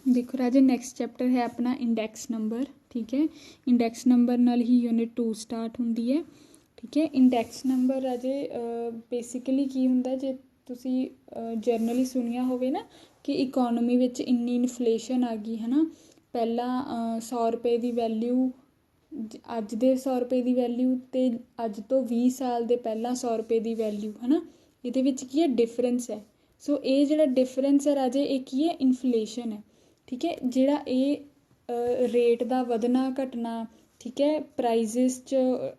देखो राजे next chapter है अपना इंडैक्स नंबर। ठीक है, इंडैक्स नंबर नाल ही यूनिट 2 स्टार्ट होंदी है। ठीक है, इंडैक्स नंबर राजे बेसिकली की हुंदा, जे तुसी जर्नली सुनिया होवे ना कि इकोनॉमी विच इन्नी इन्फ्लेशन आ गई है ना। पहला 100 रुपए की वैल्यू अज दे 100 रुपए की वैल्यू ते अज तो 20 साल दे पहला 100 रुपए की वैल्यू है ना, इहदे विच की है डिफरेंस है। सो ये जिहड़ा डिफरेंस है राजे ये की है इन्फ्लेशन है। ठीक है, जिहड़ा ये रेट का वधना घटना, ठीक है, प्राइजिस च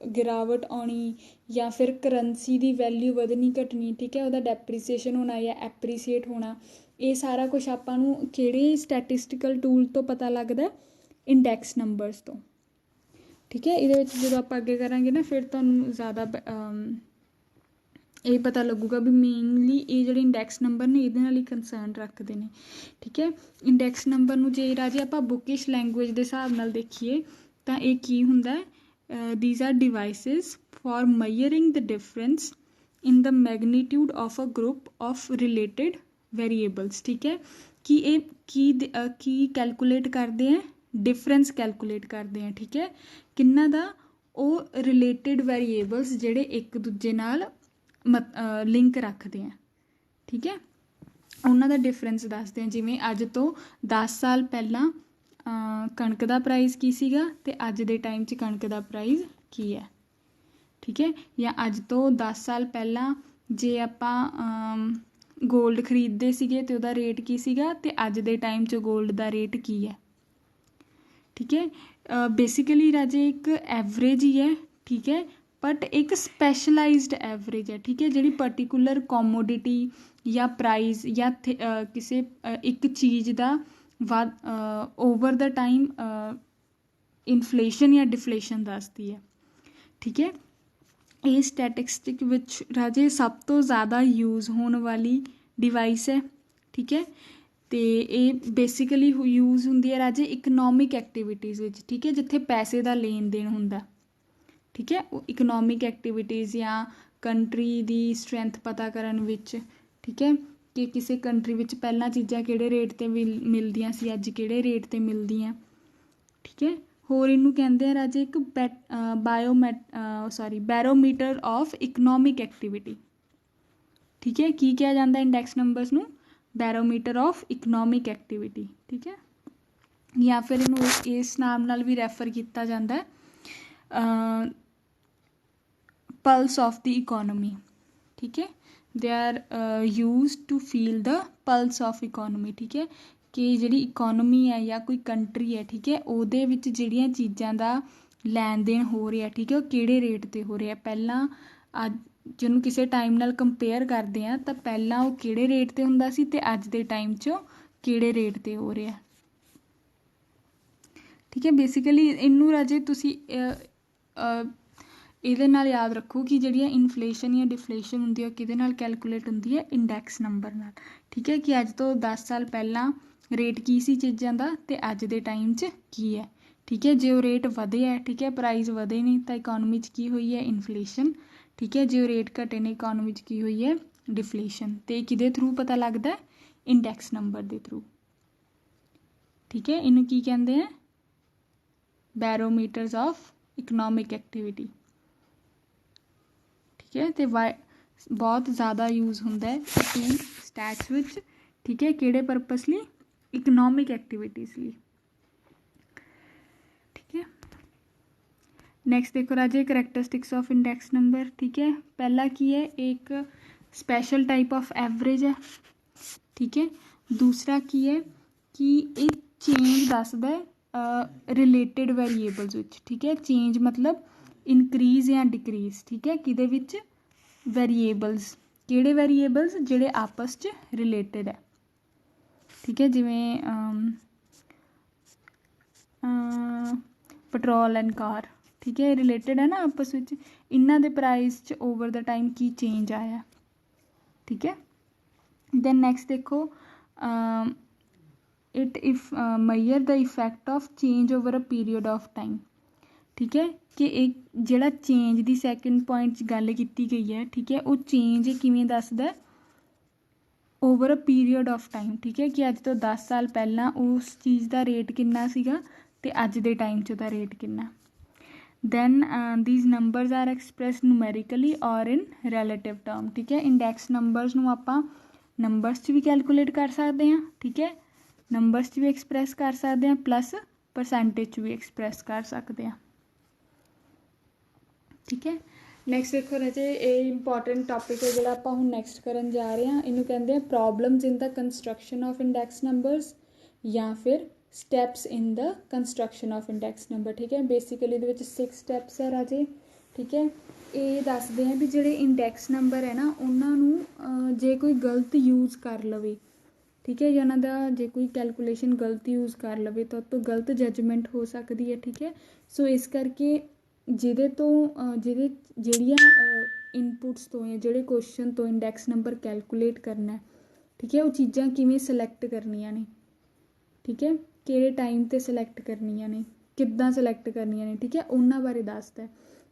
गिरावट आनी या फिर करंसी की वैल्यू वधनी घटनी, ठीक है, उहदा डेप्रीसीएशन होना या एप्रीसीएट होना, ये सारा कुछ आपां नूं किहड़े स्टैटिस्टिकल टूल तो पता लगदा, इंडैक्स नंबरस तो। ठीक है, ये जो आप अगे करांगे ना फिर तुहानूं ज़्यादा ये पता लगूगा भी मेनली ये जो इंडैक्स नंबर ने ये नाल ही कंसर्न रखते हैं। ठीक है, इंडैक्स नंबर नूं जे राजे आप बुकिश लैंगुएज के हिसाब नाल देखिए तो ये की हुंदा है, these are devices for measuring the difference in the magnitude of a group of related variables. ठीक है, कि ये की कैलकुलेट करते हैं, डिफरेंस कैलकुलेट करते हैं। ठीक है, किन्ना दा ਉਹ रिलेटिड वेरीएबल्स ਜਿਹੜੇ एक दूजे नाल लिंक रखते हैं। ठीक है, उन्हों का डिफरेंस दसते हैं। जिमें अज तो 10 साल पहला कणक का प्राइस की सीगा ते अज दे टाइम च कणक का प्राइस की है। ठीक है, या अज तो 10 साल पहला जे आपां गोल्ड खरीदते सीगे ते उहदा रेट की सीगा ते अज दे टाइम च गोल्ड का रेट की है। ठीक है, बेसिकली राजे एक एवरेज ही है। ठीक है, बट एक स्पैशलाइज्ड एवरेज है। ठीक है, जी पर्टिकुलर कॉमोडिटी या प्राइस या किसी एक चीज़ का ओवर द टाइम इन्फ्लेशन या डिफ्लेशन दसदी है। ठीक है, ये स्टैटिस्टिक विच राजे सब तो ज़्यादा यूज़ होने वाली डिवाइस है। ठीक है, तो ये बेसिकली यूज़ होंदी है राजे इकनॉमिक एक्टिविटीज़ विच। ठीक है, जिथे पैसे का लेन देन होंदा। ठीक है, इकनॉमिक एक्टिविटीज़ या कंट्री की स्ट्रैंथ पता करन विच। ठीक है, कि किसी कंट्री विच पहला चीज़ां किहड़े रेट ते मिलदियां सी, अज किहड़े रेट ते मिलदियां। ठीक है, होर इनू कहते हैं राजे एक बैरोमीटर ऑफ इकनॉमिक एक्टिविटी। ठीक है, की कहा जाता है इंडैक्स नंबर्स नू, बैरोमीटर ऑफ इकनॉमिक एक्टिविटी। ठीक है, या फिर इनू इस नाम नाल भी रैफर किया जाता है पल्स ऑफ द इकोनॉमी। ठीक है, they are used to feel the pulse of economy. ठीक है, कि जी इकोनॉमी है या कोई कंट्री है, ठीक है, ਉਹਦੇ ਵਿੱਚ ਜਿਹੜੀਆਂ ਚੀਜ਼ਾਂ ਦਾ ਲੈਣ ਦੇਣ ਹੋ ਰਿਹਾ, ठीक है, ਉਹ ਕਿਹੜੇ ਰੇਟ ਤੇ ਹੋ ਰਿਹਾ। ਪਹਿਲਾਂ ਅੱਜ ਜਿਹਨੂੰ ਕਿਸੇ ਟਾਈਮ ਨਾਲ ਕੰਪੇਅਰ ਕਰਦੇ ਆ ਤਾਂ ਪਹਿਲਾਂ ਉਹ ਕਿਹੜੇ ਰੇਟ ਤੇ ਹੁੰਦਾ ਸੀ ਤੇ ਅੱਜ ਦੇ ਟਾਈਮ 'ਚ ਕਿਹੜੇ ਰੇਟ ਤੇ ਹੋ ਰਿਹਾ। ठीक है, बेसिकली इनू राजे तुसी ਇਹਦੇ ਨਾਲ याद रखो कि ਜਿਹੜੀਆਂ इन्फ्लेशन या डिफ्लेशन ਹੁੰਦੀ ਹੈ ਕਿਹਦੇ ਨਾਲ कैलकुलेट ਹੁੰਦੀ है, इंडैक्स नंबर ਨਾਲ। ठीक है, कि अज तो 10 साल पहला रेट की सी चीज़ों का तो अज के टाइम च की है। ठीक है, जो रेट वधे है, ठीक है, प्राइस वधे नहीं तो इकोनॉमी च की हुई है इन्फ्लेशन। ठीक है, जो रेट घटे ने इकोनॉमी च की हुई है डिफ्लेशन। तो किदे थ्रू पता लगता है, इंडैक्स नंबर के थ्रू। ठीक है, इनू की कहते हैं, बैरोमीटर्स ऑफ इकनॉमिक एक्टिविटी। ठीक है, तो बहुत ज़्यादा यूज़ होंदा है टूल स्टैट्स विच। ठीक है, किहड़े परपस लिए, इकनॉमिक एक्टिविटीज़ लिए। ठीक है, नैक्सट देखो राजे करैक्टरिस्टिक्स ऑफ इंडैक्स नंबर। ठीक है, पहला की है, एक स्पैशल टाइप ऑफ एवरेज है। ठीक है, दूसरा की है कि एक चेंज दसदा है रिलेटिड वेरीएबल्स विच। ठीक है, चेंज मतलब इनक्रीज या डिक्रीज। ठीक है, किहदे विच, वेरीएबल्स, किहड़े वेरीएबल्स जिहड़े आपस च रिलेटिड है। ठीक है, जिमें पेट्रोल एंड कार। ठीक है, रिलेटिड है ना आपस में, इन्हां दे प्राइस च ओवर द टाइम की चेंज आया। ठीक है, दैन नैक्सट देखो it if Maihar the effect of change over a period of time. ठीक है, कि एक जिहड़ा चेंज की सैकेंड पॉइंट च गल की गई है, ठीक है, वो चेंज किवें दसदा, over a period of time, ਠੀਕ ਹੈ, ਕਿ ਅੱਜ ਤੋਂ 10 ਸਾਲ ਪਹਿਲਾਂ ਉਸ ਚੀਜ਼ ਦਾ ਰੇਟ ਕਿੰਨਾ ਸੀਗਾ ਅਤੇ ਅੱਜ ਦੇ ਟਾਈਮ 'ਚ ਉਹਦਾ ਰੇਟ ਕਿੰਨਾ। Then these numbers are expressed numerically or in relative term, ਠੀਕ ਹੈ। ਇੰਡੈਕਸ ਨੰਬਰਸ ਨੂੰ ਆਪਾਂ ਨੰਬਰਸ 'ਚ ਵੀ ਕੈਲਕੂਲੇਟ ਕਰ ਸਕਦੇ ਹਾਂ, ਠੀਕ ਹੈ, ਨੰਬਰਸ 'ਚ ਵੀ ਐਕਸਪ੍ਰੈਸ ਕਰ ਸਕਦੇ ਹਾਂ, ਪਲੱਸ ਪਰਸੈਂਟੇਜ 'ਚ ਵੀ ਐਕਸਪ੍ਰੈਸ ਕਰ ਸਕਦੇ ਹਾਂ, ਠੀਕ ਹੈ। ਨੈਕਸਟ ਦੇਖੋ ਰਾਜੇ, ਇਹ ਇੰਪੋਰਟੈਂਟ ਟੋਪਿਕ ਹੈ ਜਿਹੜਾ ਆਪਾਂ ਹੁਣ ਨੈਕਸਟ ਕਰਨ ਜਾ ਰਹੇ ਹਾਂ। ਇਹਨੂੰ ਕਹਿੰਦੇ ਆ problems in the construction of index numbers ਜਾਂ ਫਿਰ steps in the construction of index number, ਠੀਕ ਹੈ। ਬੇਸਿਕਲੀ ਇਹਦੇ ਵਿੱਚ 6 ਸਟੈਪਸ ਹੈ ਰਾਜੇ, ਠੀਕ ਹੈ। ਇਹ ਦੱਸਦੇ ਆ ਵੀ ਜਿਹੜੇ ਇੰਡੈਕਸ ਨੰਬਰ ਹੈ ਨਾ ਉਹਨਾਂ ਨੂੰ ਜੇ ਕੋਈ ਗਲਤ ਯੂਜ਼ ਕਰ ਲਵੇ, ਠੀਕ ਹੈ, ਜਾਂ ਉਹਨਾਂ ਦਾ ਜੇ ਕੋਈ ਕੈਲਕੂਲੇਸ਼ਨ ਗਲਤ ਯੂਜ਼ ਕਰ ਲਵੇ ਤਾਂ ਉਹ ਤੋਂ ਗਲਤ ਜੱਜਮੈਂਟ ਹੋ ਸਕਦੀ ਹੈ, ਠੀਕ ਹੈ। ਸੋ ਇਸ ਕਰਕੇ ਜਿਹੜੀਆਂ ਇਨਪੁਟਸ ਤੋਂ ਜਾਂ ਜਿਹੜੇ ਕੁਐਸਚਨ ਤੋਂ ਇੰਡੈਕਸ ਨੰਬਰ ਕੈਲਕੂਲੇਟ ਕਰਨਾ, ਠੀਕ ਹੈ, ਉਹ ਚੀਜ਼ਾਂ ਕਿਵੇਂ ਸਿਲੈਕਟ ਕਰਨੀਆਂ ਨੇ, ਠੀਕ ਹੈ, ਕਿਹੜੇ ਟਾਈਮ 'ਤੇ ਸਿਲੈਕਟ ਕਰਨੀਆਂ ਨੇ, ਕਿੱਦਾਂ ਸਿਲੈਕਟ ਕਰਨੀਆਂ ਨੇ, ਠੀਕ ਹੈ, ਉਹਨਾਂ ਬਾਰੇ ਦੱਸਦਾ।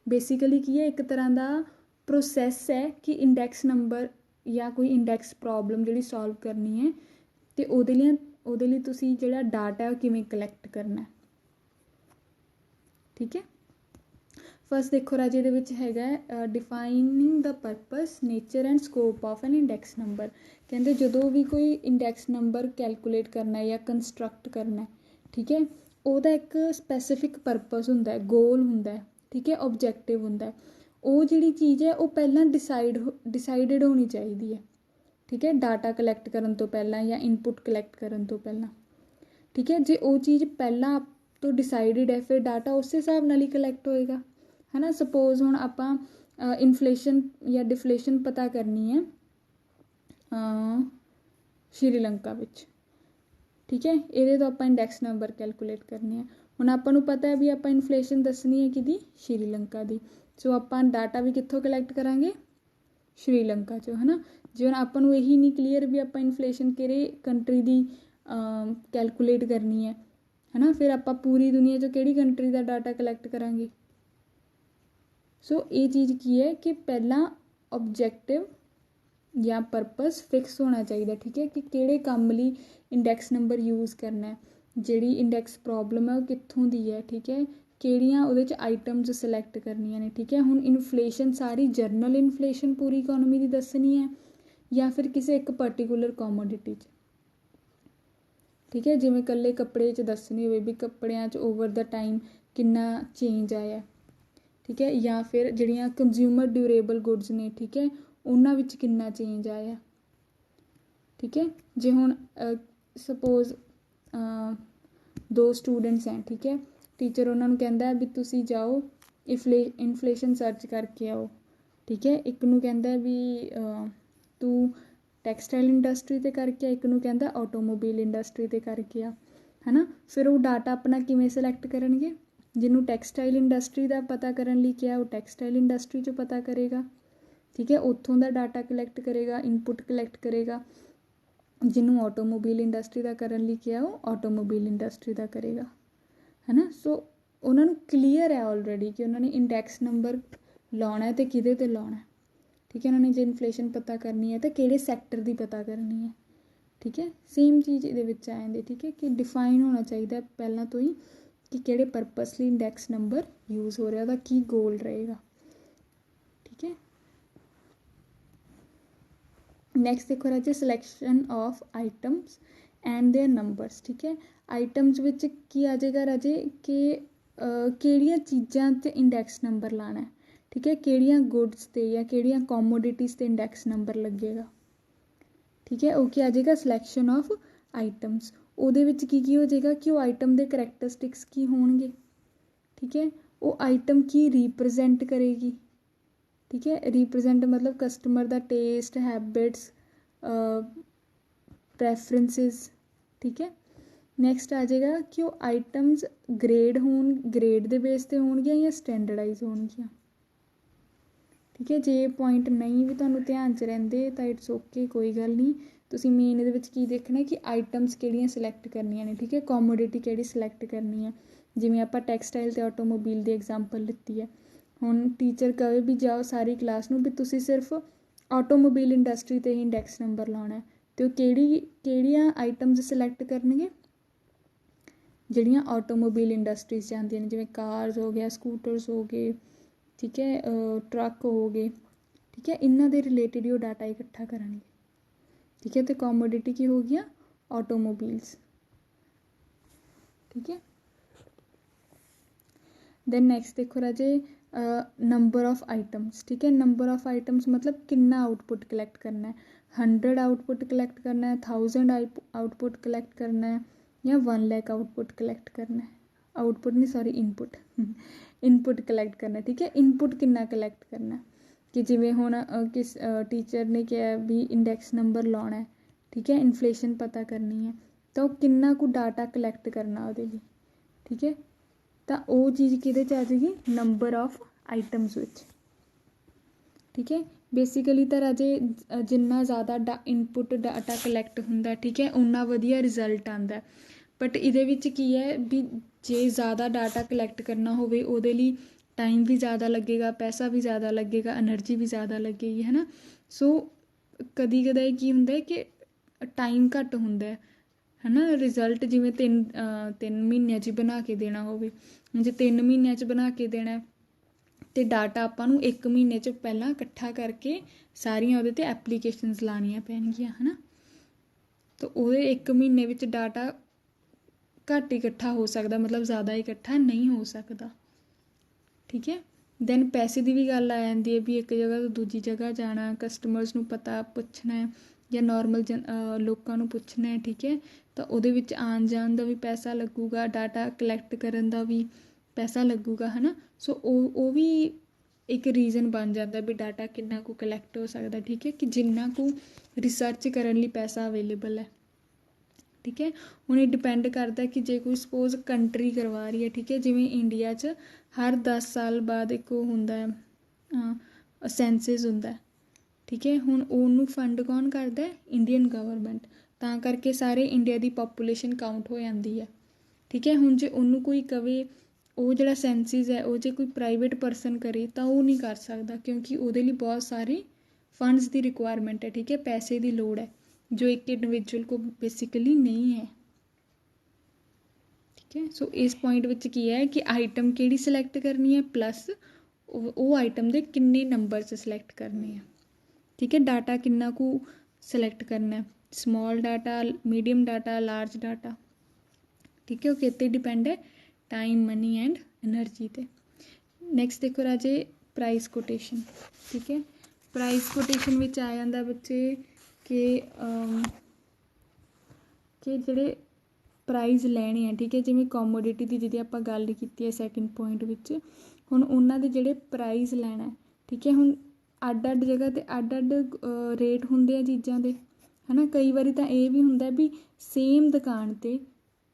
ਬੇਸਿਕਲੀ ਕੀ ਹੈ, ਇੱਕ ਤਰ੍ਹਾਂ ਦਾ ਪ੍ਰੋਸੈਸ ਹੈ ਕਿ ਇੰਡੈਕਸ ਨੰਬਰ ਜਾਂ ਕੋਈ ਇੰਡੈਕਸ ਪ੍ਰੋਬਲਮ ਜਿਹੜੀ ਸੋਲਵ ਕਰਨੀ ਹੈ ਅਤੇ ਉਹਦੇ ਲਈ ਤੁਸੀਂ ਜਿਹੜਾ ਡਾਟਾ ਉਹ ਕਿਵੇਂ ਕਲੈਕਟ ਕਰਨਾ, ਠੀਕ ਹੈ। ਫਸਟ ਦੇਖੋ ਰਾਜੇ, ਇਹਦੇ ਵਿੱਚ ਹੈਗਾ ਡਿਫਾਈਨਿੰਗ ਦਾ purpose, nature and scope of an index number. ਕਹਿੰਦੇ ਜਦੋਂ ਵੀ ਕੋਈ ਇੰਡੈਕਸ ਨੰਬਰ ਕੈਲਕੂਲੇਟ ਕਰਨਾ ਜਾਂ ਕੰਸਟਰਕਟ ਕਰਨਾ, ਠੀਕ ਹੈ, ਉਹਦਾ ਇੱਕ ਸਪੈਸੀਫਿਕ ਪਰਪਸ ਹੁੰਦਾ, ਗੋਲ ਹੁੰਦਾ, ਠੀਕ ਹੈ, ਓਬਜੈਕਟਿਵ ਹੁੰਦਾ। ਉਹ ਜਿਹੜੀ ਚੀਜ਼ ਹੈ ਉਹ ਪਹਿਲਾਂ ਡਿਸਾਈਡਡ ਹੋਣੀ ਚਾਹੀਦੀ ਹੈ, ਠੀਕ ਹੈ, ਡਾਟਾ ਕਲੈਕਟ ਕਰਨ ਤੋਂ ਪਹਿਲਾਂ ਜਾਂ ਇਨਪੁਟ ਕਲੈਕਟ ਕਰਨ ਤੋਂ ਪਹਿਲਾਂ, ਠੀਕ ਹੈ। ਜੇ ਉਹ ਚੀਜ਼ ਪਹਿਲਾਂ ਤੋਂ ਡਿਸਾਈਡਡ ਹੈ ਫਿਰ ਡਾਟਾ ਉਸੇ ਹਿਸਾਬ ਨਾਲ ਹੀ ਕਲੈਕਟ ਹੋਏਗਾ, ਹੈ ਨਾ। ਸਪੋਜ਼ ਹੁਣ ਆਪਾਂ ਇਨਫਲੇਸ਼ਨ ਜਾਂ ਡਿਫਲੇਸ਼ਨ ਪਤਾ ਕਰਨੀ ਹੈ ਸ਼੍ਰੀਲੰਕਾ ਵਿੱਚ, ਠੀਕ ਹੈ, ਇਹਦੇ ਤੋਂ ਆਪਾਂ ਇੰਡੈਕਸ ਨੰਬਰ ਕੈਲਕੂਲੇਟ ਕਰਨੀ ਹੈ। ਹੁਣ ਆਪਾਂ ਨੂੰ ਪਤਾ ਵੀ ਆਪਾਂ ਇਨਫਲੇਸ਼ਨ ਦੱਸਣੀ ਹੈ ਕਿਹਦੀ, ਸ਼੍ਰੀਲੰਕਾ ਦੀ। ਸੋ ਆਪਾਂ ਡਾਟਾ ਵੀ ਕਿੱਥੋਂ ਕਲੈਕਟ ਕਰਾਂਗੇ, ਸ਼੍ਰੀਲੰਕਾ 'ਚੋਂ, ਹੈ ਨਾ। ਜੇ ਹੁਣ ਆਪਾਂ ਨੂੰ ਇਹੀ ਨਹੀਂ ਕਲੀਅਰ ਵੀ ਆਪਾਂ ਇਨਫਲੇਸ਼ਨ ਕਿਹੜੇ ਕੰਟਰੀ ਦੀ ਕੈਲਕੂਲੇਟ ਕਰਨੀ ਹੈ ਨਾ, ਫਿਰ ਆਪਾਂ ਪੂਰੀ ਦੁਨੀਆ 'ਚੋਂ ਕਿਹੜੀ ਕੰਟਰੀ ਦਾ ਡਾਟਾ ਕਲੈਕਟ ਕਰਾਂਗੇ। ਸੋ ਇਹ ਚੀਜ਼ ਕੀ ਹੈ ਕਿ ਪਹਿਲਾਂ ਓਬਜੈਕਟਿਵ ਜਾਂ ਪਰਪਸ ਫਿਕਸ ਹੋਣਾ ਚਾਹੀਦਾ, ਠੀਕ ਹੈ, ਕਿ ਕਿਹੜੇ ਕੰਮ ਲਈ ਇੰਡੈਕਸ ਨੰਬਰ ਯੂਜ਼ ਕਰਨਾ, ਜਿਹੜੀ ਇੰਡੈਕਸ ਪ੍ਰੋਬਲਮ ਹੈ ਉਹ ਕਿੱਥੋਂ ਦੀ ਹੈ, ਠੀਕ ਹੈ, ਕਿਹੜੀਆਂ ਉਹਦੇ 'ਚ ਆਈਟਮਸ ਸਿਲੈਕਟ ਕਰਨੀਆਂ ਨੇ, ਠੀਕ ਹੈ। ਹੁਣ ਇਨਫਲੇਸ਼ਨ ਸਾਰੀ ਜਰਨਲ ਇਨਫਲੇਸ਼ਨ ਪੂਰੀ ਇਕੋਨਮੀ ਦੀ ਦੱਸਣੀ ਹੈ ਜਾਂ ਫਿਰ ਕਿਸੇ ਇੱਕ ਪਰਟੀਕੂਲਰ ਕੋਮੋਡਿਟੀ 'ਚ, ਠੀਕ ਹੈ। ਜਿਵੇਂ ਇਕੱਲੇ ਕੱਪੜੇ 'ਚ ਦੱਸਣੀ ਹੋਵੇ ਵੀ ਕੱਪੜਿਆਂ 'ਚ ਓਵਰ ਦਾ ਟਾਈਮ ਕਿੰਨਾ ਚੇਂਜ ਆਇਆ, ਠੀਕ ਹੈ, ਜਾਂ ਫਿਰ ਜਿਹੜੀਆਂ ਕੰਜ਼ਿਊਮਰ ਡਿਊਰੇਬਲ ਗੁੱਡਸ ਨੇ, ਠੀਕ ਹੈ, ਉਹਨਾਂ ਵਿੱਚ ਕਿੰਨਾ ਚੇਂਜ ਆਇਆ, ਠੀਕ ਹੈ। ਜੇ ਹੁਣ ਸਪੋਜ਼ 2 ਸਟੂਡੈਂਟਸ ਹੈ, ਠੀਕ ਹੈ, ਟੀਚਰ ਉਹਨਾਂ ਨੂੰ ਕਹਿੰਦਾ ਵੀ ਤੁਸੀਂ ਜਾਓ ਇਨਫਲੇਸ਼ਨ ਸਰਚ ਕਰਕੇ ਆਓ, ਠੀਕ ਹੈ। ਇੱਕ ਨੂੰ ਕਹਿੰਦਾ ਵੀ ਤੂੰ ਟੈਕਸਟਾਈਲ ਇੰਡਸਟਰੀ 'ਤੇ ਕਰਕੇ ਆ, ਇੱਕ ਨੂੰ ਕਹਿੰਦਾ ਆਟੋਮੋਬਾਈਲ ਇੰਡਸਟਰੀ 'ਤੇ ਕਰਕੇ ਆ, ਹੈ ਨਾ। ਫਿਰ ਉਹ ਡਾਟਾ ਆਪਣਾ ਕਿਵੇਂ ਸਿਲੈਕਟ ਕਰਨਗੇ, ਜਿਹਨੂੰ ਟੈਕਸਟਾਈਲ ਇੰਡਸਟਰੀ ਦਾ ਪਤਾ ਕਰਨ ਲਈ ਕਿਹਾ ਉਹ ਟੈਕਸਟਾਈਲ ਇੰਡਸਟਰੀ 'ਚੋਂ ਪਤਾ ਕਰੇਗਾ, ਠੀਕ ਹੈ, ਉੱਥੋਂ ਦਾ ਡਾਟਾ ਕਲੈਕਟ ਕਰੇਗਾ, ਇਨਪੁਟ ਕਲੈਕਟ ਕਰੇਗਾ। ਜਿਹਨੂੰ ਆਟੋਮੋਬਾਈਲ ਇੰਡਸਟਰੀ ਦਾ ਕਰਨ ਲਈ ਕਿਹਾ ਉਹ ਆਟੋਮੋਬਾਈਲ ਇੰਡਸਟਰੀ ਦਾ ਕਰੇਗਾ, ਹੈ ਨਾ। ਸੋ ਉਹਨਾਂ ਨੂੰ ਕਲੀਅਰ ਹੈ ਆਲਰੇਡੀ ਕਿ ਉਹਨਾਂ ਨੇ ਇੰਡੈਕਸ ਨੰਬਰ ਲਾਉਣਾ ਅਤੇ ਕਿਹਦੇ 'ਤੇ ਲਾਉਣਾ, ਠੀਕ ਹੈ। ਉਹਨਾਂ ਨੇ ਜੇ ਇਨਫਲੇਸ਼ਨ ਪਤਾ ਕਰਨੀ ਹੈ ਤਾਂ ਕਿਹੜੇ ਸੈਕਟਰ ਦੀ ਪਤਾ ਕਰਨੀ ਹੈ, ਠੀਕ ਹੈ। ਸੇਮ ਚੀਜ਼ ਇਹਦੇ ਵਿੱਚ ਆ ਜਾਂਦੀ, ਠੀਕ ਹੈ, ਕਿ ਡਿਫਾਈਨ ਹੋਣਾ ਚਾਹੀਦਾ ਪਹਿਲਾਂ ਤੋਂ ਹੀ ਕਿ ਕਿਹੜੇ ਪਰਪਸ ਲਈ ਇੰਡੈਕਸ ਨੰਬਰ ਯੂਜ਼ ਹੋ ਰਿਹਾ, ਉਹਦਾ ਕੀ ਗੋਲ ਰਹੇਗਾ, ਠੀਕ ਹੈ। ਨੈਕਸਟ ਦੇਖੋ ਰਾਜੇ, selection of items and there numbers, ਠੀਕ ਹੈ। ਆਈਟਮਸ ਵਿੱਚ ਕੀ ਆ ਜਾਏਗਾ ਰਾਜੇ ਕਿ ਕਿਹੜੀਆਂ ਚੀਜ਼ਾਂ 'ਤੇ ਇੰਡੈਕਸ ਨੰਬਰ ਲਾਉਣਾ, ਠੀਕ ਹੈ, ਕਿਹੜੀਆਂ ਗੁੱਡਸ 'ਤੇ ਜਾਂ ਕਿਹੜੀਆਂ ਕੋਮੋਡਿਟੀਜ਼ 'ਤੇ ਇੰਡੈਕਸ ਨੰਬਰ ਲੱਗੇਗਾ, ਠੀਕ ਹੈ। ਉਹ ਕੀ ਆ ਜਾਏਗਾ, ਸਿਲੈਕਸ਼ਨ ਆਫ ਆਈਟਮਸ। ਉਹਦੇ ਵਿੱਚ ਕੀ ਹੋ ਜਾਏਗਾ ਕਿ ਉਹ ਆਈਟਮ ਦੇ ਕਰੈਕਟਰਿਸਟਿਕਸ ਕੀ ਹੋਣਗੇ, ਠੀਕ ਹੈ, ਉਹ ਆਈਟਮ ਕੀ ਰੀਪ੍ਰਜੈਂਟ ਕਰੇਗੀ, ਠੀਕ ਹੈ। ਰੀਪ੍ਰਜੈਂਟ ਮਤਲਬ ਕਸਟਮਰ ਦਾ ਟੇਸਟ, ਹੈਬਿਟਸ, ਪ੍ਰੈਫਰੈਂਸਿਸ, ਠੀਕ ਹੈ। ਨੈਕਸਟ ਆ ਜਾਏਗਾ ਕਿ ਉਹ ਆਈਟਮਸ ਗ੍ਰੇਡ ਦੇ ਬੇਸ 'ਤੇ ਹੋਣਗੀਆਂ ਜਾਂ ਸਟੈਂਡਰਡਾਈਜ਼ ਹੋਣਗੀਆਂ, ਠੀਕ ਹੈ। ਜੇ ਪੁਆਇੰਟ ਨਹੀਂ ਵੀ ਤੁਹਾਨੂੰ ਧਿਆਨ 'ਚ ਰਹਿੰਦੇ ਤਾਂ ਇਟਸ ਓਕੇ, ਕੋਈ ਗੱਲ ਨਹੀਂ। ਤੁਸੀਂ ਮੇਨ ਇਹਦੇ ਵਿੱਚ ਕੀ ਦੇਖਣਾ ਕਿ ਆਈਟਮਸ ਕਿਹੜੀਆਂ ਸਿਲੈਕਟ ਕਰਨੀਆਂ ਨੇ, ਠੀਕ ਹੈ, ਕੋਮੋਡਿਟੀ ਕਿਹੜੀ ਸਿਲੈਕਟ ਕਰਨੀ ਹੈ। ਜਿਵੇਂ ਆਪਾਂ ਟੈਕਸਟਾਈਲ ਅਤੇ ਆਟੋਮੋਬਾਈਲ ਦੀ ਐਗਜ਼ਾਮਪਲ ਲਿੱਤੀ ਹੈ। ਹੁਣ ਟੀਚਰ ਕਹੇ ਵੀ ਜਾਓ ਸਾਰੀ ਕਲਾਸ ਨੂੰ ਵੀ ਤੁਸੀਂ ਸਿਰਫ ਆਟੋਮੋਬਾਈਲ ਇੰਡਸਟਰੀ 'ਤੇ ਹੀ ਇੰਡੈਕਸ ਨੰਬਰ ਲਾਉਣਾ, तो ਕਿਹੜੀਆਂ ਆਈਟਮਸ ਸਿਲੈਕਟ ਕਰਨਗੇ ਜਿਹੜੀਆਂ ਆਟੋਮੋਬਾਈਲ ਇੰਡਸਟਰੀਜ਼ 'ਚ ਆਉਂਦੀਆਂ ਨੇ, ਜਿਵੇਂ ਕਾਰਸ ਹੋ ਗਿਆ, ਸਕੂਟਰਸ ਹੋ ਗਏ, ਠੀਕ ਹੈ, ਟਰੱਕ ਹੋ ਗਏ, ਠੀਕ ਹੈ, ਇਹਨਾਂ ਦੇ ਰਿਲੇਟਿਡ ਹੀ ਉਹ ਡਾਟਾ ਇਕੱਠਾ ਕਰਨਗੇ, ਠੀਕ ਹੈ। ਅਤੇ ਕੋਮੋਡਿਟੀ ਕੀ ਹੋ ਗਈਆਂ, ਆਟੋਮੋਬਾਈਲਸ, ਠੀਕ ਹੈ। ਦੈਨ ਨੈਕਸਟ ਦੇਖੋ ਰਾਜੇ ਨੰਬਰ ਆਫ ਆਈਟਮਸ, ਠੀਕ ਹੈ। ਨੰਬਰ ਆਫ ਆਈਟਮਸ ਮਤਲਬ ਕਿੰਨਾ ਆਊਟਪੁੱਟ ਕਲੈਕਟ ਕਰਨਾ ਹੈ, 100 ਆਊਟਪੁੱਟ ਕਲੈਕਟ ਕਰਨਾ ਹੈ, 1000 ਆਊਟਪੁੱਟ ਕਲੈਕਟ ਕਰਨਾ ਹੈ, ਜਾਂ 1 ਲੱਖ ਆਊਟਪੁੱਟ ਕਲੈਕਟ ਕਰਨਾ ਹੈ। ਆਊਟਪੁੱਟ ਨਹੀਂ, ਸੌਰੀ, ਇਨਪੁੱਟ ਕਲੈਕਟ ਕਰਨਾ, ਠੀਕ ਹੈ। ਇਨਪੁੱਟ ਕਿੰਨਾ ਕਲੈਕਟ ਕਰਨਾ, ਕਿ ਜਿਵੇਂ ਹੁਣ ਕਿਸ ਟੀਚਰ ਨੇ ਕਿਹਾ ਵੀ ਇੰਡੈਕਸ ਨੰਬਰ ਲਾਉਣਾ ਹੈ, ਠੀਕ ਹੈ, ਇਨਫਲੇਸ਼ਨ ਪਤਾ ਕਰਨੀ ਹੈ, ਤਾਂ ਉਹ ਕਿੰਨਾ ਕੁ ਡਾਟਾ ਕਲੈਕਟ ਕਰਨਾ ਉਹਦੇ ਲਈ, ਠੀਕ ਹੈ। ਤਾਂ ਉਹ ਚੀਜ਼ ਕਿਹਦੇ 'ਚ ਆ ਜਾਏਗੀ, ਨੰਬਰ ਆਫ ਆਈਟਮਸ ਵਿੱਚ, ਠੀਕ ਹੈ। ਬੇਸਿਕਲੀ ਤਾਂ ਰਾਜੇ ਜਿੰਨਾ ਜ਼ਿਆਦਾ ਇਨਪੁੱਟ ਡਾਟਾ ਕਲੈਕਟ ਹੁੰਦਾ, ਠੀਕ ਹੈ, ਉਨਾ ਵਧੀਆ ਰਿਜ਼ਲਟ ਆਉਂਦਾ। ਬਟ ਇਹਦੇ ਵਿੱਚ ਕੀ ਹੈ ਵੀ ਜੇ ਜ਼ਿਆਦਾ ਡਾਟਾ ਕਲੈਕਟ ਕਰਨਾ ਹੋਵੇ ਉਹਦੇ ਲਈ ਟਾਈਮ ਵੀ ਜ਼ਿਆਦਾ ਲੱਗੇਗਾ, ਪੈਸਾ ਵੀ ਜ਼ਿਆਦਾ ਲੱਗੇਗਾ, ਐਨਰਜੀ ਵੀ ਜ਼ਿਆਦਾ ਲੱਗੇਗੀ, ਹੈ ਨਾ। ਸੋ ਕਦੀ ਕਦਾਈ ਕੀ ਹੁੰਦਾ ਕਿ ਟਾਈਮ ਘੱਟ ਹੁੰਦਾ ਹੈ ਨਾ। ਰਿਜ਼ਲਟ ਜਿਵੇਂ 3 ਮਹੀਨਿਆਂ 'ਚ ਬਣਾ ਕੇ ਦੇਣਾ ਹੋਵੇ, ਜੇ 3 ਮਹੀਨਿਆਂ 'ਚ ਬਣਾ ਕੇ ਦੇਣਾ ਅਤੇ ਡਾਟਾ ਆਪਾਂ ਨੂੰ 1 ਮਹੀਨੇ 'ਚ ਪਹਿਲਾਂ ਇਕੱਠਾ ਕਰਕੇ ਸਾਰੀਆਂ ਉਹਦੇ 'ਤੇ ਐਪਲੀਕੇਸ਼ਨਸ ਲਾਉਣੀਆਂ ਪੈਣਗੀਆਂ, ਹੈ ਨਾ। ਤਾਂ ਉਹਦੇ 1 ਮਹੀਨੇ ਵਿੱਚ ਡਾਟਾ ਘੱਟ ਇਕੱਠਾ ਹੋ ਸਕਦਾ, ਮਤਲਬ ਜ਼ਿਆਦਾ ਇਕੱਠਾ ਨਹੀਂ ਹੋ ਸਕਦਾ, ਠੀਕ ਹੈ। ਦੈਨ ਪੈਸੇ ਦੀ ਵੀ ਗੱਲ ਆ ਜਾਂਦੀ ਹੈ ਵੀ ਇੱਕ ਜਗ੍ਹਾ ਤੋਂ ਦੂਜੀ ਜਗ੍ਹਾ ਜਾਣਾ, ਕਸਟਮਰਸ ਨੂੰ ਪਤਾ ਪੁੱਛਣਾ ਜਾਂ ਨੋਰਮਲ ਲੋਕਾਂ ਨੂੰ ਪੁੱਛਣਾ ਹੈ, ਠੀਕ ਹੈ। ਤਾਂ ਉਹਦੇ ਵਿੱਚ ਆਉਣ ਜਾਣ ਦਾ ਵੀ ਪੈਸਾ ਲੱਗੂਗਾ, ਡਾਟਾ ਕਲੈਕਟ ਕਰਨ ਦਾ ਵੀ ਪੈਸਾ ਲੱਗੂਗਾ, ਹੈ ਨਾ। ਸੋ ਉਹ ਵੀ ਇੱਕ ਰੀਜ਼ਨ ਬਣ ਜਾਂਦਾ ਵੀ ਡਾਟਾ ਕਿੰਨਾ ਕੁ ਕਲੈਕਟ ਹੋ ਸਕਦਾ, ਠੀਕ ਹੈ, ਕਿ ਜਿੰਨਾ ਕੁ ਰਿਸਰਚ ਕਰਨ ਲਈ ਪੈਸਾ ਅਵੇਲੇਬਲ ਹੈ, ਠੀਕ ਹੈ। ਹੁਣ ਇਹ ਡਿਪੈਂਡ ਕਰਦਾ ਕਿ ਜੇ ਕੋਈ ਸਪੋਜ਼ ਕੰਟਰੀ ਕਰਵਾ ਰਹੀ ਹੈ, ਠੀਕ ਹੈ, ਜਿਵੇਂ ਇੰਡੀਆ 'ਚ ਹਰ 10 ਸਾਲ ਬਾਅਦ ਇੱਕ ਉਹ ਹੁੰਦਾ ਸੈਂਸਸ ਹੁੰਦਾ, ਠੀਕ ਹੈ। ਹੁਣ ਉਹਨੂੰ ਫੰਡ ਕੌਣ ਕਰਦਾ, ਇੰਡੀਅਨ ਗਵਰਨਮੈਂਟ, ਤਾਂ ਕਰਕੇ ਸਾਰੇ ਇੰਡੀਆ ਦੀ ਪਾਪੂਲੇਸ਼ਨ ਕਾਊਂਟ ਹੋ ਜਾਂਦੀ ਹੈ, ਠੀਕ ਹੈ। ਹੁਣ ਜੇ ਉਹਨੂੰ ਕੋਈ ਕਵੇ ਉਹ ਜਿਹੜਾ ਸੈਂਸਸ ਹੈ ਉਹ ਜੇ ਕੋਈ ਪ੍ਰਾਈਵੇਟ ਪਰਸਨ ਕਰੇ ਤਾਂ ਉਹ ਨਹੀਂ ਕਰ ਸਕਦਾ, ਕਿਉਂਕਿ ਉਹਦੇ ਲਈ ਬਹੁਤ ਸਾਰੇ ਫੰਡਸ ਦੀ ਰਿਕੁਆਇਰਮੈਂਟ ਹੈ, ਠੀਕ ਹੈ, ਪੈਸੇ ਦੀ ਲੋੜ ਹੈ, ਜੋ ਇੱਕ ਇੰਡੀਵਿਜੂਅਲ ਕੋ ਬੇਸਿਕਲੀ ਨਹੀਂ ਹੈ, ਠੀਕ ਹੈ। ਸੋ ਇਸ ਪੁਆਇੰਟ ਵਿੱਚ ਕੀ ਹੈ ਕਿ ਆਈਟਮ ਕਿਹੜੀ ਸਿਲੈਕਟ ਕਰਨੀ ਹੈ, ਪਲੱਸ ਉਹ ਆਈਟਮ ਦੇ ਕਿੰਨੇ ਨੰਬਰ 'ਚ ਸਿਲੈਕਟ ਕਰਨੇ ਆ, ਠੀਕ ਹੈ। ਡਾਟਾ ਕਿੰਨਾ ਕੁ ਸਿਲੈਕਟ ਕਰਨਾ, small data, medium data, large data, ਠੀਕ ਹੈ। ਉਹ ਕਿਤੇ ਡਿਪੈਂਡ ਹੈ, ਟਾਈਮ, ਮਨੀ ਐਂਡ ਐਨਰਜੀ 'ਤੇ। ਨੈਕਸਟ ਦੇਖੋ ਰਾਜੇ ਪ੍ਰਾਈਸ ਕੋਟੇਸ਼ਨ, ਠੀਕ ਹੈ। ਪ੍ਰਾਈਸ ਕੋਟੇਸ਼ਨ ਵਿੱਚ ਆ ਜਾਂਦਾ ਬੱਚੇ ਕਿ ਜਿਹੜੇ ਪ੍ਰਾਈਜ਼ ਲੈਣੇ ਆ, ਠੀਕ ਹੈ, ਜਿਵੇਂ ਕੋਮੋਡਿਟੀ ਦੀ ਜਿਹਦੀ ਆਪਾਂ ਗੱਲ ਕੀਤੀ ਹੈ ਸੈਕਿੰਡ ਪੁਆਇੰਟ ਵਿੱਚ, ਹੁਣ ਉਹਨਾਂ ਦੇ ਜਿਹੜੇ ਪ੍ਰਾਈਜ਼ ਲੈਣਾ, ਠੀਕ ਹੈ। ਹੁਣ ਅੱਡ ਅੱਡ ਜਗ੍ਹਾ 'ਤੇ ਅੱਡ ਅੱਡ ਰੇਟ ਹੁੰਦੇ ਆ ਚੀਜ਼ਾਂ ਦੇ, ਹੈ ਨਾ। ਕਈ ਵਾਰੀ ਤਾਂ ਇਹ ਵੀ ਹੁੰਦਾ ਵੀ ਸੇਮ ਦੁਕਾਨ 'ਤੇ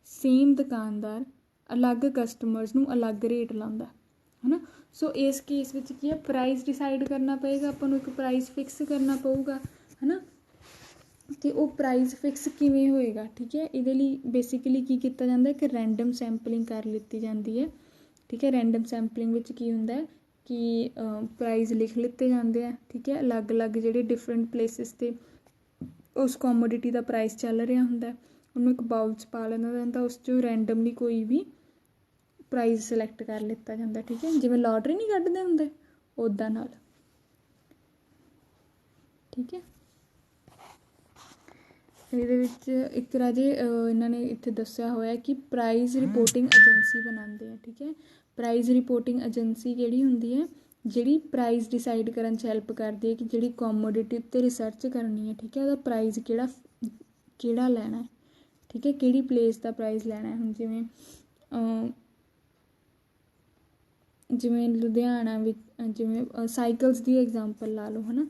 ਸੇਮ ਦੁਕਾਨਦਾਰ ਅਲੱਗ ਕਸਟਮਰਸ ਨੂੰ ਅਲੱਗ ਰੇਟ ਲਾਉਂਦਾ, ਹੈ ਨਾ। ਸੋ ਇਸ ਕੇਸ ਵਿੱਚ ਕੀ ਹੈ, ਪ੍ਰਾਈਜ਼ ਡਿਸਾਈਡ ਕਰਨਾ ਪਏਗਾ ਆਪਾਂ ਨੂੰ, ਇੱਕ ਪ੍ਰਾਈਜ਼ ਫਿਕਸ ਕਰਨਾ ਪਊਗਾ, ਹੈ ਨਾ। ਅਤੇ ਉਹ ਪ੍ਰਾਈਜ਼ ਫਿਕਸ ਕਿਵੇਂ ਹੋਏਗਾ, ਠੀਕ ਹੈ। ਇਹਦੇ ਲਈ ਬੇਸਿਕਲੀ ਕੀ ਕੀਤਾ ਜਾਂਦਾ ਕਿ ਰੈਂਡਮ ਸੈਂਪਲਿੰਗ ਕਰ ਲਿੱਤੀ ਜਾਂਦੀ ਹੈ, ਠੀਕ ਹੈ। ਰੈਂਡਮ ਸੈਂਪਲਿੰਗ ਵਿੱਚ ਕੀ ਹੁੰਦਾ ਕਿ ਪ੍ਰਾਈਜ਼ ਲਿਖ ਲਿੱਤੇ ਜਾਂਦੇ ਆ, ਠੀਕ ਹੈ, ਅਲੱਗ ਅਲੱਗ ਜਿਹੜੇ ਡਿਫਰੈਂਟ ਪਲੇਸਿਸ 'ਤੇ ਉਸ ਕੋਮੋਡਿਟੀ ਦਾ ਪ੍ਰਾਈਸ ਚੱਲ ਰਿਹਾ ਹੁੰਦਾ, ਉਹਨੂੰ ਇੱਕ ਬਾਊਲ 'ਚ ਪਾ ਲੈਣਾ ਜਾਂਦਾ, ਉਸ 'ਚੋਂ ਰੈਂਡਮਲੀ ਕੋਈ ਵੀ ਪ੍ਰਾਈਜ਼ ਸਿਲੈਕਟ ਕਰ ਲਿੱਤਾ ਜਾਂਦਾ, ਠੀਕ ਹੈ। ਜਿਵੇਂ ਲੋਟਰੀ ਨਹੀਂ ਕੱਢਦੇ ਹੁੰਦੇ ਉੱਦਾਂ ਨਾਲ, ਠੀਕ ਹੈ। ਇਹਦੇ ਵਿੱਚ ਇੱਕ ਰਾਜੇ ਇਹਨਾਂ ਨੇ ਇੱਥੇ ਦੱਸਿਆ ਹੋਇਆ ਕਿ ਪ੍ਰਾਈਜ਼ ਰਿਪੋਰਟਿੰਗ ਏਜੰਸੀ ਬਣਾਉਂਦੇ ਆ, ਠੀਕ ਹੈ। ਪ੍ਰਾਈਜ਼ ਰਿਪੋਰਟਿੰਗ ਏਜੰਸੀ ਕਿਹੜੀ ਹੁੰਦੀ ਹੈ, ਜਿਹੜੀ ਪ੍ਰਾਈਜ਼ ਡਿਸਾਈਡ ਕਰਨ 'ਚ ਹੈਲਪ ਕਰਦੀ ਹੈ ਕਿ ਜਿਹੜੀ ਕੋਮੋਡਿਟੀ ਉੱਤੇ ਰਿਸਰਚ ਕਰਨੀ ਹੈ, ਠੀਕ ਹੈ, ਉਹਦਾ ਪ੍ਰਾਈਜ਼ ਕਿਹੜਾ ਲੈਣਾ, ਠੀਕ ਹੈ, ਕਿਹੜੀ ਪਲੇਸ ਦਾ ਪ੍ਰਾਈਜ਼ ਲੈਣਾ। ਹੁਣ ਜਿਵੇਂ ਲੁਧਿਆਣਾ ਵਿੱਚ ਜਿਵੇਂ ਸਾਈਕਲਸ ਦੀ ਐਗਜ਼ਾਮਪਲ ਲਾ ਲਓ, ਹੈ ਨਾ।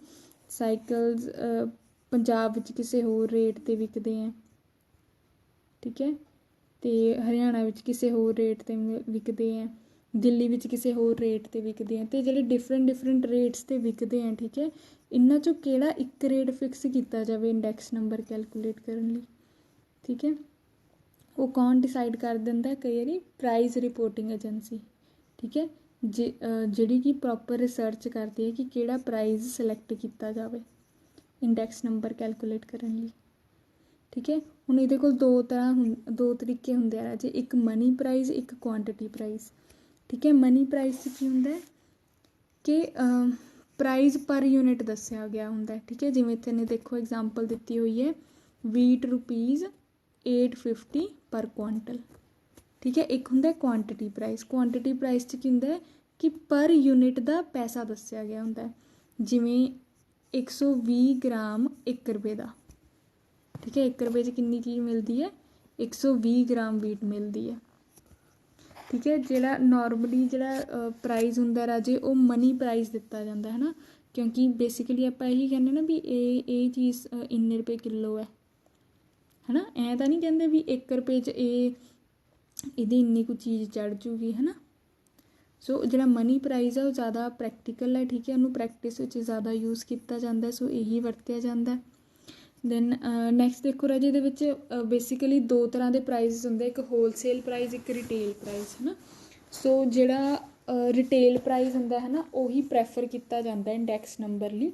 ਸਾਈਕਲਸ ਪੰਜਾਬ ਵਿੱਚ ਕਿਸੇ ਹੋਰ ਰੇਟ 'ਤੇ ਵਿਕਦੇ ਹੈ, ਠੀਕ ਹੈ, ਅਤੇ ਹਰਿਆਣਾ ਵਿੱਚ ਕਿਸੇ ਹੋਰ ਰੇਟ 'ਤੇ ਵਿਕਦੇ ਹੈ, ਦਿੱਲੀ ਵਿੱਚ ਕਿਸੇ ਹੋਰ ਰੇਟ 'ਤੇ ਵਿਕਦੇ ਹੈ, ਅਤੇ ਜਿਹੜੇ ਡਿਫਰੈਂਟ ਰੇਟਸ 'ਤੇ ਵਿਕਦੇ ਹੈ, ਠੀਕ ਹੈ, ਇਹਨਾਂ 'ਚੋਂ ਕਿਹੜਾ ਇੱਕ ਰੇਟ ਫਿਕਸ ਕੀਤਾ ਜਾਵੇ ਇੰਡੈਕਸ ਨੰਬਰ ਕੈਲਕੂਲੇਟ ਕਰਨ ਲਈ, ਠੀਕ ਹੈ। ਉਹ ਕੌਣ ਡਿਸਾਈਡ ਕਰ ਦਿੰਦਾ, ਕਈ ਵਾਰੀ ਪ੍ਰਾਈਜ਼ ਰਿਪੋਰਟਿੰਗ ਏਜੰਸੀ, ਠੀਕ ਹੈ, ਜਿਹੜੀ ਕਿ ਪ੍ਰੋਪਰ ਰਿਸਰਚ ਕਰਦੀ ਹੈ ਕਿ ਕਿਹੜਾ ਪ੍ਰਾਈਜ਼ ਸਿਲੈਕਟ ਕੀਤਾ ਜਾਵੇ ਇੰਡੈਕਸ ਨੰਬਰ ਕੈਲਕੂਲੇਟ ਕਰਨ ਲਈ, ठीक है। हुण इहदे कोल दो तरीके हुंदे आ राजे, एक मनी प्राइज़, एक क्वांटिटी प्राइज़। ठीक है। मनी प्राइज़ 'च की हुंदा है कि प्राइज़ पर यूनिट दस्सिया गया हुंदा है। ठीक है। जिवें इत्थे ने देखो एग्जाम्पल दित्ती हुई है, वीट रुपीज़ 850 पर कुआंटल। ठीक है। एक हुंदा क्वांटिटी प्राइज़। क्वांटिटी प्राइज़ 'च की हुंदा है कि पर यूनिट का पैसा दस्सिया गया हुंदा है, जिवें 120 ग्राम 1 रुपये का। ठीक है। 1 रुपये 'च कितनी चीज़ मिलती है? 120 ग्राम वीट मिलती है। ठीक है। जिहड़ा नॉर्मली जिहड़ा प्राइज़ हुंदा राजे, वो मनी प्राइज़ दिता जाता है ना, क्योंकि बेसिकली आपां यही कहने ना भी ये चीज़ इन्ने रुपये किलो है ना। ऐ तां नहीं कहते भी 1 रुपये च इहदी इन्नी कुछ चीज़ चढ़ जूगी, है ना। सो जिहड़ा मनी प्राइज़ है वो ज़्यादा प्रैक्टिकल है। ठीक है। उन्होंने प्रैक्टिस विच ज़्यादा यूज़ किया जाता है, सो यही वरत्या जाता है। दैन नैक्सट देखो राजे, इहदे विच बेसिकली दो तरह के प्राइज़ होंगे, एक होलसेल प्राइज़, एक रिटेल प्राइज़, है ना। सो जिहड़ा रिटेल प्राइज़ होंदा है ना, उही प्रैफर किया जाता है इंडैक्स नंबर लई,